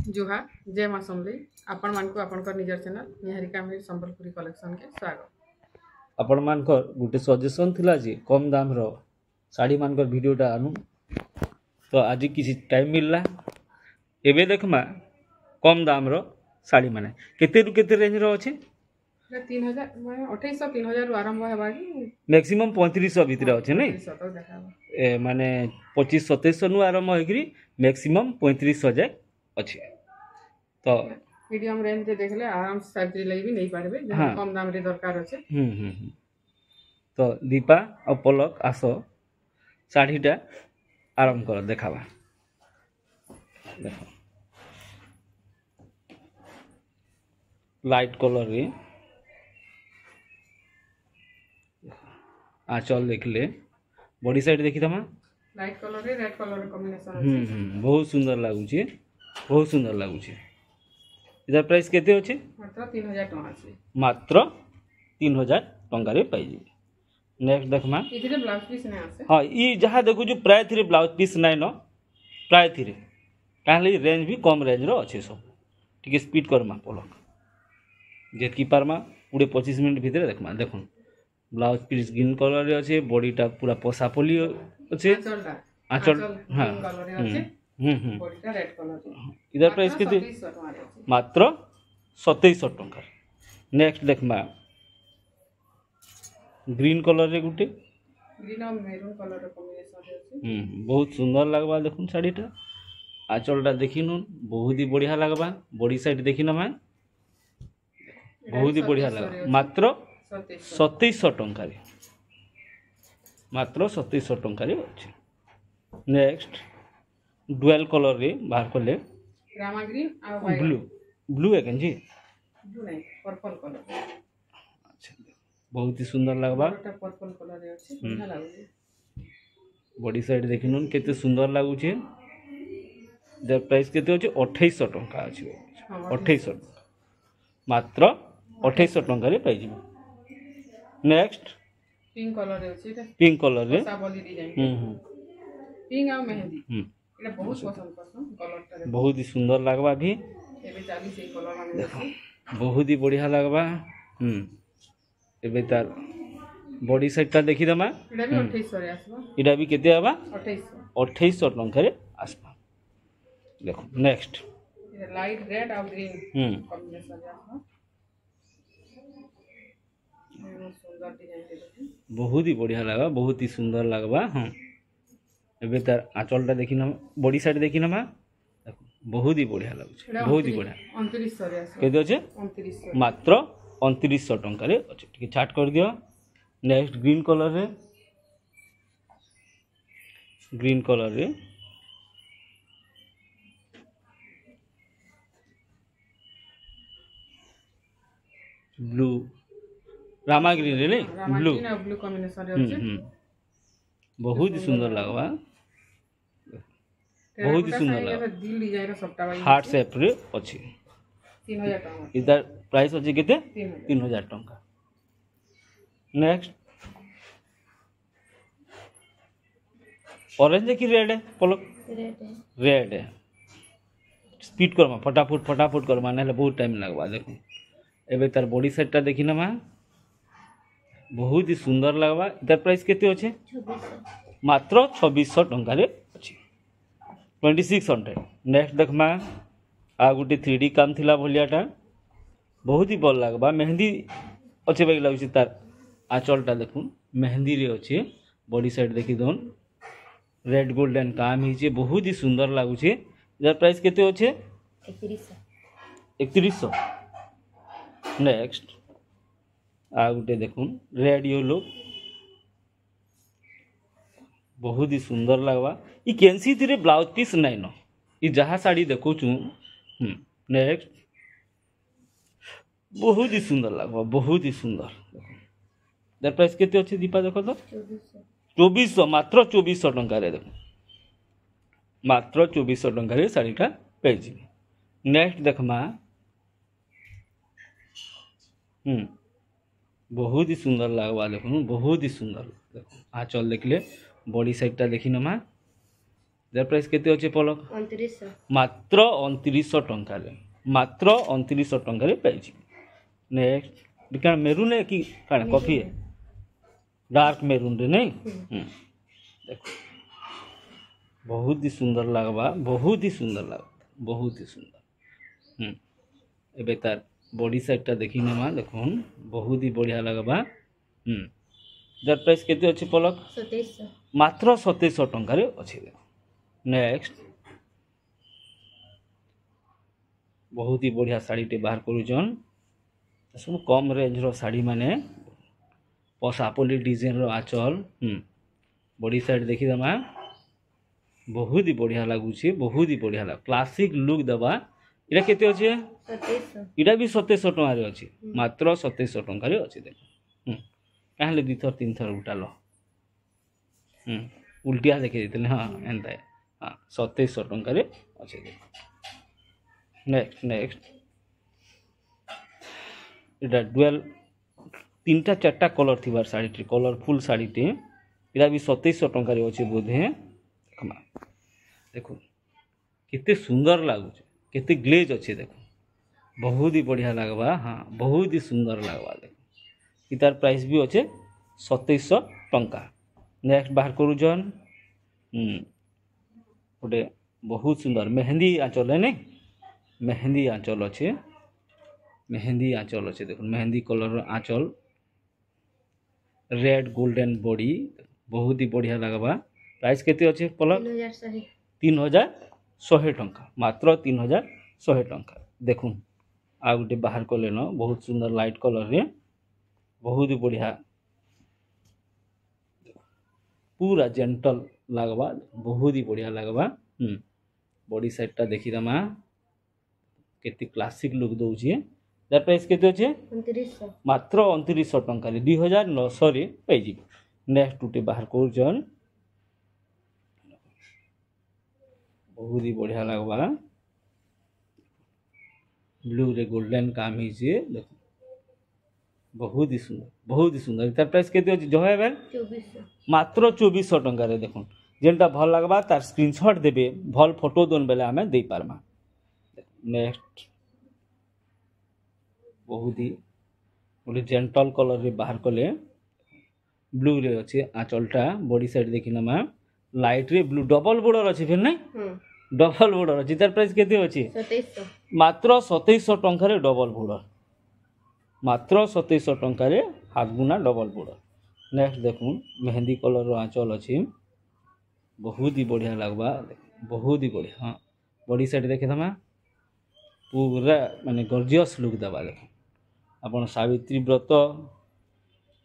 जुहार जय माँ समली आपण मानक आपणकर निजर चैनल निहारिका मिल संबलपुरी कलेक्शन के स्वागत। आपण मानकर गुटे सजेशन थिला जे कम दाम रो साड़ी मानकर वीडियोटा आनु तो आज किसी टाइम मिलला एबे देखमा कम दाम रो साड़ी माने केते रु केते रेंज रो अछि 3000 माने 2800 3000 रु आरंभ हेबा मैक्सिमम 3500 भीतर अछि नै 3500 तक देखाबा माने 25 2700 नु आरंभ होइकरी मैक्सिमम 3500 जाय अछि तो मीडियम रेंज रे देखले आराम से साड़ी लई भी नहीं पारबे जे कम दाम रे दरकार अछि। तो दीपा और पलक आसो साड़ीटा आरंभ कर देखावा देखो लाइट कलर रे आंचल देखले बॉडी साइड देखी तमा लाइट कलर रे रेड कलर कॉम्बिनेशन अछि। बहुत सुंदर लागु छी बहुत सुंदर लागु छी। इधर प्राइस केते अछि मात्र 3000 टका अछि मात्र 3000 टंका रे पाई जी। नेक्स्ट देखमा इथिरे ब्लाउज पीस नै आसे हां ई जहा देखु जो प्राय थिरे ब्लाउज पीस नै न प्राय थिरे काहले रेंज भी कम रेंज रो अछि सब ठीक स्पीड करमा पलक जेतकी पारमा पूरे 25 मिनट भीतर देखमा देखुन ब्लाउज पीस ग्रीन कलर रे अछि बॉडीटा पूरा पोसापली अछि आंचल हां कलर रे अछि बॉडीटा रेड कलर रे इधर प्राइस केते मात्र 2700 टंका। नेक्स्ट देखमा ग्रीन कलर रे गुटे ग्रीन और मेरून कलर रे कॉम्बिनेशन रे अछि बहुत सुंदर लागबा देखुन साड़ीटा आंचलटा देखिनु बहुत ही बढ़िया लागबा बॉडी साइड देखिन मा बहुत ही बढ़िया लागबा मात्र 2700 टंका रे मात्र 2700 टंका रे अछि। नेक्स्ट डुअल कलर रे बाहर करले रामा ग्रीन और व्हाइट ब्लू ब्लू है जी ब्लू नहीं पर्पल कलर अच्छा बहुत ही सुंदर लागबा पर्पल कलर रे अछि बढ़िया लागुଛି बॉडी साइड देखिनु केते सुंदर लागुଛି जर प्राइस केते होचे 2800 टंका अछि 2800 मात्र 2800 टंका रे पाइ जिवो। नेक्स्ट पिंक कलर रे अछि पिंक कलर रे साबली डिजाइन पिंक और मेहंदी एटा बहुत पसंद कलर रे बहुत ही सुंदर लागबा भी एबे 40 ए कलर माने अछि बहुत ही बढ़िया लागबा एबे तार बॉडी साइडटा देखि दमा एटा भी 2800 रे आसबा इडा भी केते आबा 2800 टंका रे आसबा देखो नेक्स्ट लाइट रेड और ग्रीन कॉम्बिनेशन रे आसबा सुंदर डिजाइन दे बहुत ही बढ़िया लागबा बहुत ही सुंदर लागबा हां एबे तार आंचलटा देखि न बॉडी साइड देखि न मा देखो बहुत ही बढ़िया लागुछ बहुत ही बढ़िया 2900 रे आसबा केते अछि 2900 मात्र 2900 टंका रे अछि ठीक चार्ट कर दियो। नेक्स्ट ग्रीन कलर रे ब्लू रामा ग्रीन रे ब्लू ब्लू कॉम्बिनेशन रे अछि बहुत ही सुंदर लागबा बहुत ही सुंदर लागबा दिल डिजाइन रे सबटा हार्ट शेप रे अछि 3000 टका इधर प्राइस अछि केते 3000 टंका। नेक्स्ट ऑरेंज की रेड है पलक रेड है स्पीड करमा फटाफट करमा नेले बहुत टाइम लागबा देखो एबे तार बॉडी सेटटा देखि न मा बहुत ही सुंदर लागबा इधर प्राइस केते अछि 2600 मात्र 2600 टंका रे अछि 2600। नेक्स्ट देखमा आ गुटे 3D काम थिला भलियाटा बहुत ही भल लागबा मेहंदी अच्छे बाकी लागुछि तार आंचलटा देखुन मेहंदी रे अछि बॉडी साइड देखि दोन रेड गोल्डन काम हिचे बहुत ही सुंदर लागुछि इधर प्राइस केते अछि 3100। नेक्स्ट आ गुटे देखुन रेड येलो बहुत ही सुंदर लागबा ई कैंसी थिरे ब्लाउज पीस नै न ई जहा साड़ी देखु छु नेक्स्ट बहुत ही सुंदर लागबा बहुत ही सुंदर इधर प्राइस केते अछि दीपा देखो तो 2400 मात्र 2400 टंका रे देखो मात्र 2400 टंका रे साड़ीटा पाइ जी। नेक्स्ट देखमा बहुत ही सुंदर लागबा देखो बहुत ही सुंदर देखो आंचल देखले बॉडी साइडटा देखि न मा यार प्राइस केते अछि पलक 2900 मात्र 2900 टंका रे मात्र 2900 टंका रे पाइछि नेक्स्ट बिका मेरून है कि काना कॉफी है डार्क मेरून रे नहीं देखो बहुत ही सुंदर लगवा बहुत ही सुंदर लग बहुत ही सुंदर एबे तार बॉडी साइड टा देखि नेमा देखुन बहुत ही बढ़िया लगवा जार प्राइस केते अछि पलक 2700 मात्र 2700 टंका रे अछि देखो नेक्स्ट बहुत ही बढ़िया साड़ी टे बाहर करूछन सब कम रेंज रो साड़ी माने पसापोली डिजाइन रो आचल बॉडी साइड देखि दमा बहुत ही बढ़िया लागुछि बहुत ही बढ़िया लाग क्लासिक लुक दबा इरा केते अछि 2700 इरा भी 2700 टंका रे अछि मात्र 2700 टंका रे अछि देखो काहले दी थर तीन थर उठालो उल्टिया देखि देतले हां एंता हां 2700 टंका रे अछि देखो नेक्स्ट इटा डुअल तीनटा चारटा कलर थिबार साड़ी टे कलरफुल साड़ी टे इरा भी 2700 टंका रे अछि बोधे कमा देखो कितने सुंदर लागु कितने ग्लेज अच्छे देखो बहुत ही बढ़िया लगवा हाँ बहुत ही सुंदर लगवा देखो इतार प्राइस भी अच्छे 2700 टंका नेक्स्ट बाहर करू जन गोटे बहुत सुंदर मेहंदी आंचल है नहीं मेहंदी आंचल अच्छे देखो मेहंदी कलर आंचल रेड गोल्डन बॉडी बहुत ही बढ़िया लगवा प्राइस केते अच्छे पलक 3100 टंका मात्र 3100 टंका देखुन आ गोटे बाहर कले न बहुत सुंदर लाइट कलर रे बहुत ही बढ़िया पूरा जेंटल लगवा बहुत ही बढ़िया लगवा बॉडी साइड टा देखि दमा केते क्लासिक लुक दउछि दैट प्राइस केते अछि 2900 मात्र 2900 टंका रे 2900 रे पाइ जी नेक्स्ट टूटे बाहर कर जन बहुत ही बढ़िया लगवा ब्लू रे गोल्डन काम ही जे देखो बहुत ही सुंदर तार प्राइस केते अछि जो है 2400 मात्र 2400 टंका रे देखो जेनटा भल लगवा तार स्क्रीनशॉट देबे भल फोटो दोन बेले हमें दे पारमा नेक्स्ट बहुत ही गोटे जेंटल कलर रे बाहर कले ब्लू रे अछि आंचलटा बॉडी साइड देखिना मा लाइट रे ब्लू डबल बॉर्डर अछि फिर नहीं डबल बॉर्डर अछि तार प्राइस केते अछि 2700 मात्र 2700 टंका रे डबल बॉर्डर मात्र 2700 टंका रे हाथ गुना डबल बॉर्डर नेक्स्ट देखुन मेहंदी कलर रो आंचल अछि बहुत ही बढ़िया लगवा बहुत ही बढ़िया हां बॉडी साइड देखे दमा पूरा माने गॉर्जियस लुक दबा देखो अपन सावित्री व्रत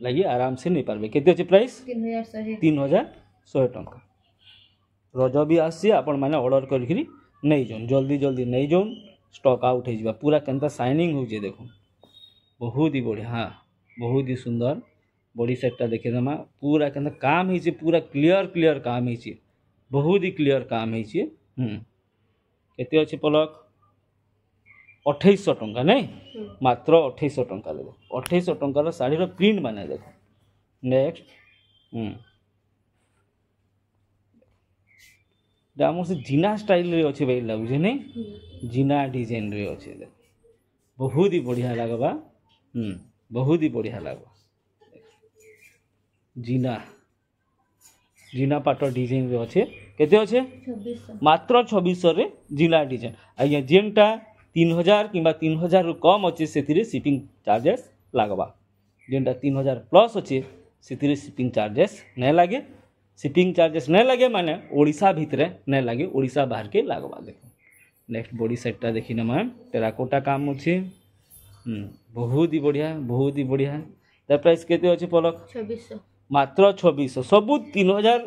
लगी आराम से नहीं पारबे केते अछि प्राइस 3100 टंका रज भी आसी आपण माने ऑर्डर करिकरी नहीं जोन जल्दी नहीं जोन स्टॉक आउट हो जिबा पूरा केनता शाइनिंग हो जे देखो बहुत ही बढ़िया हाँ बहुत ही सुंदर बॉडी सेटटा देखे दमा पूरा केनता काम ही छे पूरा क्लियर काम ही छे बहुत ही क्लियर काम ही छे केते अछि पलक 2800 टंका नहीं मात्र 2800 टंका ले 2800 टंका रो साड़ी रो प्रिंट बना देखो नेक्स्ट हमर से जीना स्टाइल रे अछि भाई लागु जे नहीं जीना डिजाइन रे अछि देखो बहुत ही बढ़िया लागबा बहुत ही बढ़िया लागबा जीना पाट डिजाइन रे अछि केते अछि 2600 मात्र 2600 रे जीना डिजाइन आज्ञा जेनटा 3000 किंबा 3000 रु कम अछि सेतिरे शिपिंग चार्जेस लागबा जेनटा 3000 प्लस अछि सेतिरे शिपिंग चार्जेस नै लागे शिपिंग चार्जेस नहीं लगे माने ओडिशा भितरे नहीं लगे ओडिशा बाहर के लागवा देखो नेक्स्ट बॉडी सेटटा देखि न मैम टेराकोटा काम अछि बहुत ही बढ़िया तार प्राइस केते अछि पलक 2600 मात्र 2600 सब 3000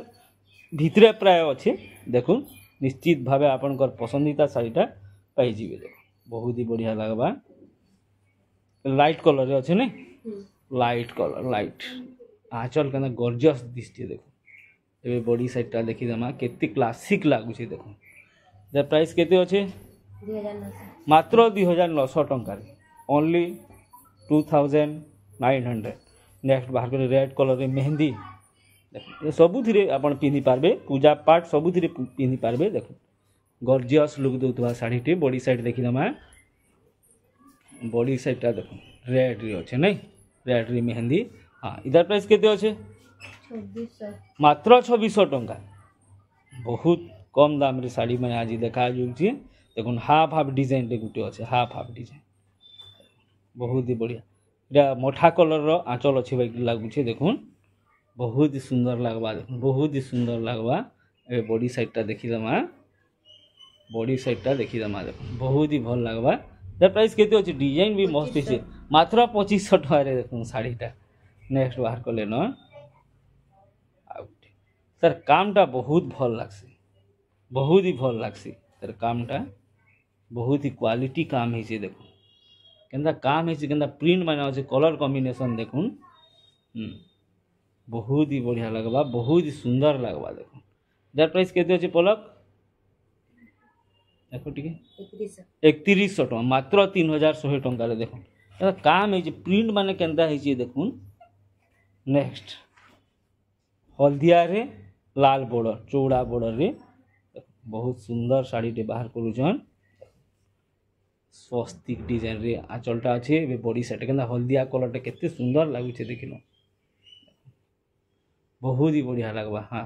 भितरे प्राय अछि देखो निश्चित भावे आपनकर पसंदीदा साड़ीटा पाई जिवे देखो बहुत ही बढ़िया लागबा लाइट कलर रे अछि नै लाइट कलर लाइट आंचल कना गॉर्जियस दिसते देखो एबे बॉडी साइडटा देखि दमा केते क्लासिक लागु छै देखो द प्राइस केते अछि 2900 मात्र 2900 टंका रे ओनली 2900 नेक्स्ट बाहर करे रेड कलर रे मेहंदी देखो सबुथिरे आपण पिंधि पारबे पूजा पाठ सबुथिरे पिंधि पारबे देखो गॉर्जियस लुक दउतबा साड़ीटी बॉडी साइड देखि दमा बॉडी साइडटा देखो रेड रे अच्छे नहीं रेड रे मेहंदी हाँ इधर प्राइस केते अच्छे 2600 मात्र 2600 टंका बहुत कम दाम रे साड़ी में आज देखा जाउछि देखुन हाफ हाफ डिजाइन रे गुटे अच्छे हाफ हाफ डिजाइन बहुत ही बढ़िया इटा मठा कलर रो आंचल अच्छे भाई लागुछे देखुन बहुत ही सुंदर लगवा देखुन बहुत ही सुंदर लगवा ए बॉडी साइडटा देखि दमा बॉडी साइडटा देखि दमा देखुन बहुत ही भल लगवा तार प्राइस केते अछि डिजाइन भी मस्त छै मात्र 2500 टका रे देखुन साड़ीटा नेक्स्ट बाहर कले न तार कामटा बहुत भल लागसी बहुत ही भल लागसी तार कामटा बहुत ही क्वालिटी काम है देखुन केंदा काम है केंदा प्रिंट माने अछि कलर कॉम्बिनेशन देखुन बहुत ही बढ़िया लगवा बहुत ही सुंदर लगवा देखुन जार प्राइस केते अछि पलक देखो ठीक है 3100 टका मात्र 3100 टका रे देखुन केंदा काम है प्रिंट माने केंदा है देखुन नेक्स्ट हल्दिया रे लाल बॉर्डर चौड़ा बॉर्डर रे बहुत सुंदर साड़ी टे बाहर करूछन स्वस्तिक डिजाइन रे आंचलटा अच्छे ए बॉडी सेट केंदा हल्दिया कलर टे केते सुंदर लागुछे देखिनो बहुत ही बढ़िया लगवा हाँ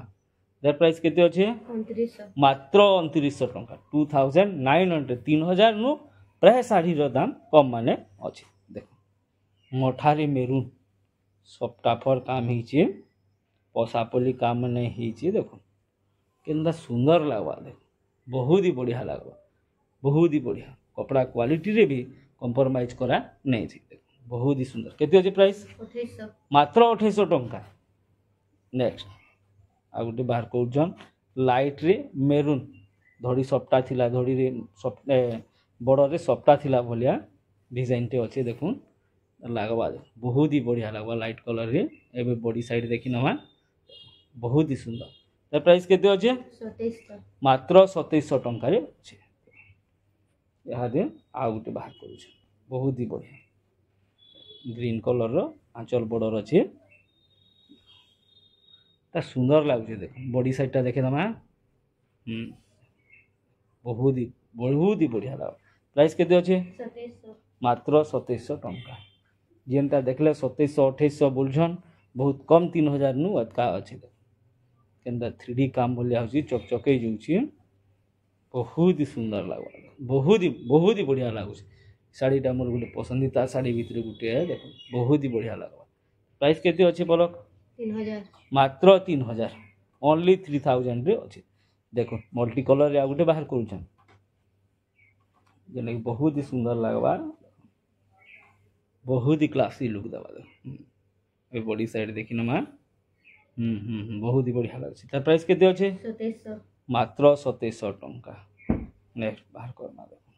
दैट प्राइस केते अच्छे 2900 मात्र 2900 टका 2900 3000 नु प्राय साड़ी रो दाम कम माने अच्छे देखो मठारी मेरून सफ्टाफर काम हिचे पसापली काम नहीं हिचे देखो केंदा सुंदर लगवा देखो बहुत ही बढ़िया लगवा बहुत ही बढ़िया कपड़ा क्वालिटी रे भी कंप्रोमाइज करा नहीं थी देखो बहुत ही सुंदर केते अछि प्राइस 2800 मात्र 2800 टंका नेक्स्ट आ गुटे बाहर कौन लाइट रे मेरून धड़ी सप्ता थिला धड़ी रे बड़ रे सप्ता थिला भलिया डिजाइन टे अच्छे देखुन लगवा बहुत ही बढ़िया लगवा लाइट कलर रे एबे बॉडी साइड देखि नवा बहुत ही सुंदर तर प्राइस केते अच्छे 2700 मात्र 2700 टंका रे अच्छे यहाँ दे आ गुटे बाहर करूछ बहुत ही बढ़िया ग्रीन कलर रो आंचल बॉर्डर अच्छे ता सुंदर लागुछे देखो बॉडी साइडटा देखे दमा बहुत ही बढ़िया लाग प्राइस केते अच्छे 2700 मात्र 2700 टंका जेनटा देखले 2700 2800 बोलछन बहुत कम 3000 नु अतका अच्छे केंदा 3D काम भलिया होची चकचके जोची बहुत ही सुंदर लागवा बहुत ही बढ़िया लागुछे साड़ीटा मोर गुटे पसंदीदा साड़ी भीतर गुटे है देखो बहुत ही बढ़िया लागवा प्राइस केते अच्छे पलक 3000 मात्र 3000 ओनली 3000 रे अच्छे देखो मल्टी कलर रे आ गुटे बाहर करूछन जेने बहुत ही सुंदर लगवा बहुत ही क्लासी लुक दवा ए बॉडी साइड देखि नमा बहुत ही बढ़िया लागछ तार प्राइस केते अच्छे 2700 मात्र 2700 टंका नेक्स्ट बाहर करना देखो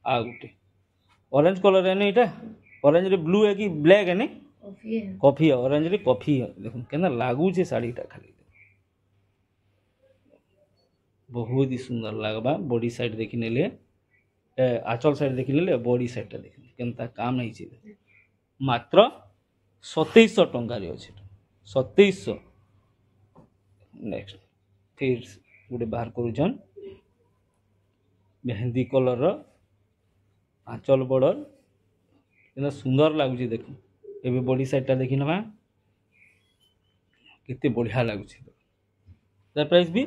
आ गुटे ऑरेंज कलर है नहीं ऑरेंज रे ब्लू है कि ब्लैक है नहीं कॉफी है ऑरेंज रे कॉफी है देखो केना लागू छे साड़ीटा खाली बहुत ही सुंदर लगबा बॉडी साइड देखि नेले आंचल साइड देखि नेले बॉडी साइडटा देखि केनता काम नहीं छे मात्र 2700 टंका रे अछि 2700 नेक्स्ट फिर गुटे बाहर करूछन मेहंदी कलर रो आंचल बॉर्डर केना सुंदर लागुछे देखो एबे बॉडी साइडटा देखि नबा केते बढ़िया लागुछे तार प्राइस भी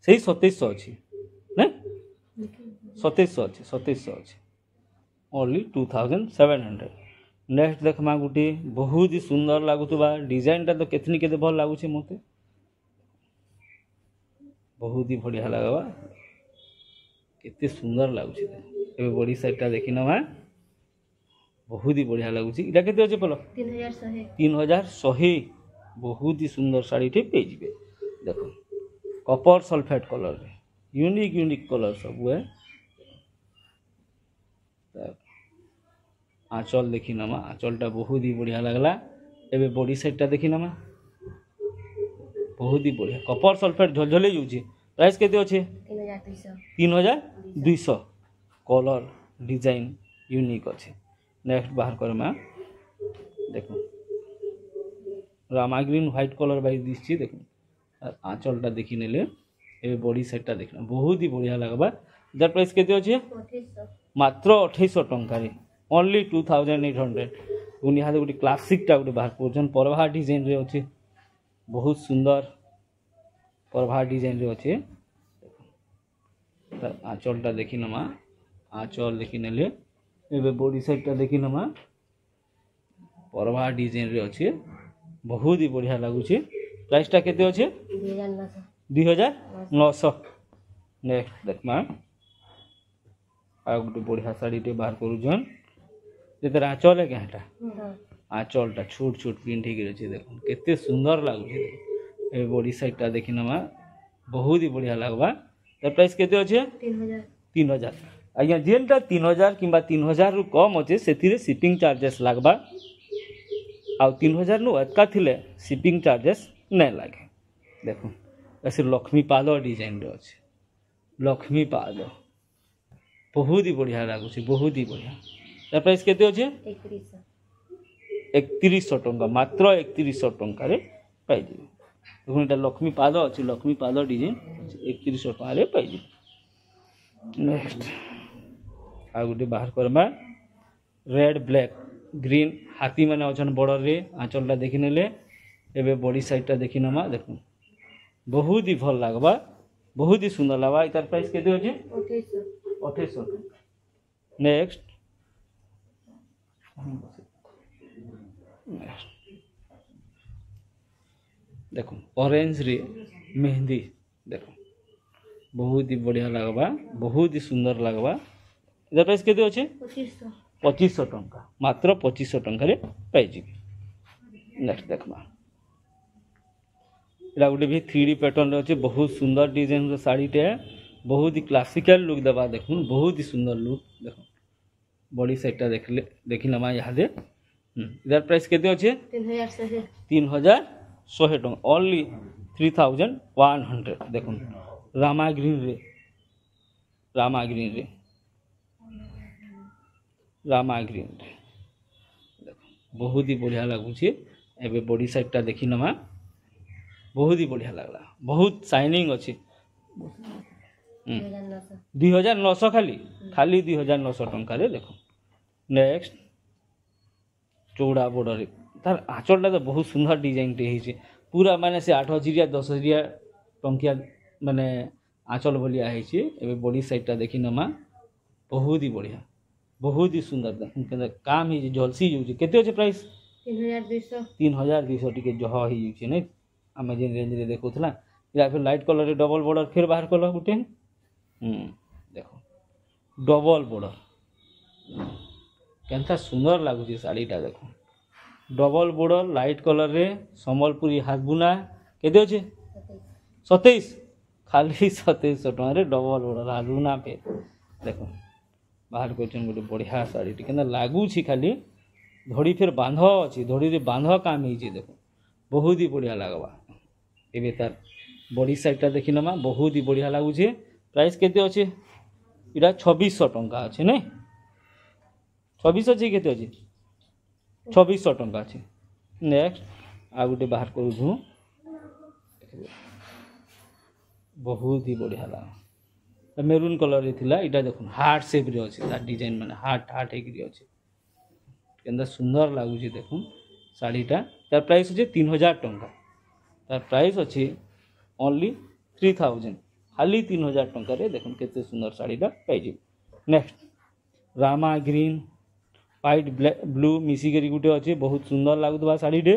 सही 2700 अछि नै 2700 अछि 2700 अछि ओनली 2700 नेक्स्ट देखमा गुटे बहुत ही सुंदर लागुतबा डिजाइनटा तो केतनी केते भल लागुछे मते बहुत ही बढ़िया लगवा केते सुंदर लागुछे एबे बॉडी साइडटा देखि नबा बहुत ही बढ़िया लागुछे इटा केते अछि पलो 3100 बहुत ही सुंदर साड़ी टे पे जिबे देखो कॉपर सल्फेट कलर रे यूनिक कलर सब है आंचल देखि नमा आंचलटा बहुत ही बढ़िया लगला एबे बॉडी साइडटा देखि नमा बहुत ही बढ़िया कॉपर सल्फेट झलझले जाउछे प्राइस केते अछि 3200 कलर डिजाइन यूनिक अछि नेक्स्ट बाहर करमा देखो Rama green white colour by this छी देखो आँचलटा देखी नेले ए बॉडी सेटटा देखना बहुत ही बढ़िया लगवा इधर प्राइस केते अच्छे 2800 मात्र 2800 टंका ओनली 2800 पुणी यहाँ गोटे क्लासिकटा गोटे बाहर कर परभा डिजाइन रे अच्छे बहुत सुंदर परभा डिजाइन रे अच्छे आँचलटा देखी नमा आँचल देखी नेले ए बॉडी सेटटा देखी नमा परभा डिजाइन रे अच्छे बहुत ही बढ़िया लगुचे प्राइसटा केते अच्छे 2900 नेक्स्ट देखमा आ गोटे बढ़िया साड़ीटे बाहर करूछन जेतर आँचल है क्या आँचलटा छोट छोट प्रिंट होकर अच्छे देख केते सुंदर लगुचे ए बॉडी साइडटा देखी नमा बहुत ही बढ़िया लगवा तर प्राइस केते अच्छे 3000 आज्ञा जेनटा 3000 कि 3000 रु कम अच्छे से शिपिंग चार्जेस लगवा आ 3000 नु अटका थिले शिपिंग चार्जेस नहीं लगे देखो ऐसे लक्ष्मी पाद डिजाइन रे अच्छे लक्ष्मी पाद बहुत ही बढ़िया लगुचे बहुत ही बढ़िया तार प्राइस केते अच्छे 3100 टंका मात्र 3100 टंका रे पाई दिबे देखो एटा लक्ष्मी पाद अच्छे लक्ष्मी पाद डिजाइन 3100 टंका रे पाई दिबे नेक्स्ट आ गोटे बाहर करमा रेड ब्लैक ग्रीन हाथी माने अछन बॉर्डर रे आंचलटा देखि नेले एबे बॉडी साइडटा देखि नमा देखो बहुत ही भल लागबा बहुत ही सुंदर लागबा इतार प्राइस केते होचे 2800 नेक्स्ट देखो ऑरेंज रे मेहंदी देखो बहुत ही बढ़िया लगवा बहुत ही सुंदर लगवा इधर प्राइस केते होचे 2500 टंका मात्र 2500 टंका रे पाई जिबे नेक्स्ट देखमा इला गोटे भी 3D पैटर्न रे अच्छे बहुत सुंदर डिजाइन रो साड़ीटे बहुत ही क्लासिकल लुक देवा देखुन बहुत ही सुंदर लुक देखो बॉडी सेटटा देखी नमा यहाँ दे इधर प्राइस केते अच्छे 3100 टंका ओनली 3100 देखुन रामा ग्रीन रे देखो बहुत ही बढ़िया लगुचे एबे बॉडी साइडटा देखी नमा बहुत ही बढ़िया लगला बहुत शाइनिंग अच्छे 2900 खाली 2900 टंका रे देखो नेक्स्ट चौड़ा बॉर्डर तार आँचलटा तो बहुत सुंदर डिजाइन टे है पूरा माने से 8 हजिरिया 10 हजिरिया टंकिया माने आँचल भलिया है बॉडी साइडटा देखी नमा बहुत ही बढ़िया बहुत ही सुंदर काम ही झलसी जाऊँ केते अच्छे प्राइस 3200 टिके जह ही जाऊँ नहीं आम जेन रेंज रे देखुला या फिर लाइट कलर रे डबल बॉर्डर फिर बाहर कल गोटे देखो डबल बॉर्डर केनता सुंदर लगुच शाड़ीटा देखो डबल बॉर्डर लाइट कलर रे संबलपुरी हाथ बुना केते अच्छे 27 खाली 2700 टका रे डबल बॉर्डर हाथ बुना पे देखो बाहर कर गोटे बढ़िया शाड़ी के लगुच खाली धड़ी फिर बांध अच्छी धड़ी रे बांध काम ही देखो बहुत ही बढ़िया लगवा एबे तार बॉडी साइडटा देखी नमा बहुत ही बढ़िया लगुचे प्राइस केते अच्छे इटा 2600 टंका अच्छे नहीं 2600 जी केते अच्छे 2600 टंका अच्छे नेक्स्ट आ गोटे बाहर करूँ बहुत ही बढ़िया लगा मेरून कलर थिला इटा देखो हार्ट शेप रे अच्छे तार डिजाइन माने हार्ट हार्ट हेकरी अच्छे केंदा सुंदर लगुचे देखो शाड़ीटा तार प्राइस अच्छे 3000 टंका तार प्राइस अच्छे ओनली 3000 खाली 3000 टंका रे देखो केते सुंदर शाड़ीटा पाई नेक्स्ट रामा ग्रीन व्हाइट ब्लू मिसिकरी गुटे अच्छे बहुत सुंदर लगुवा शाड़ीटे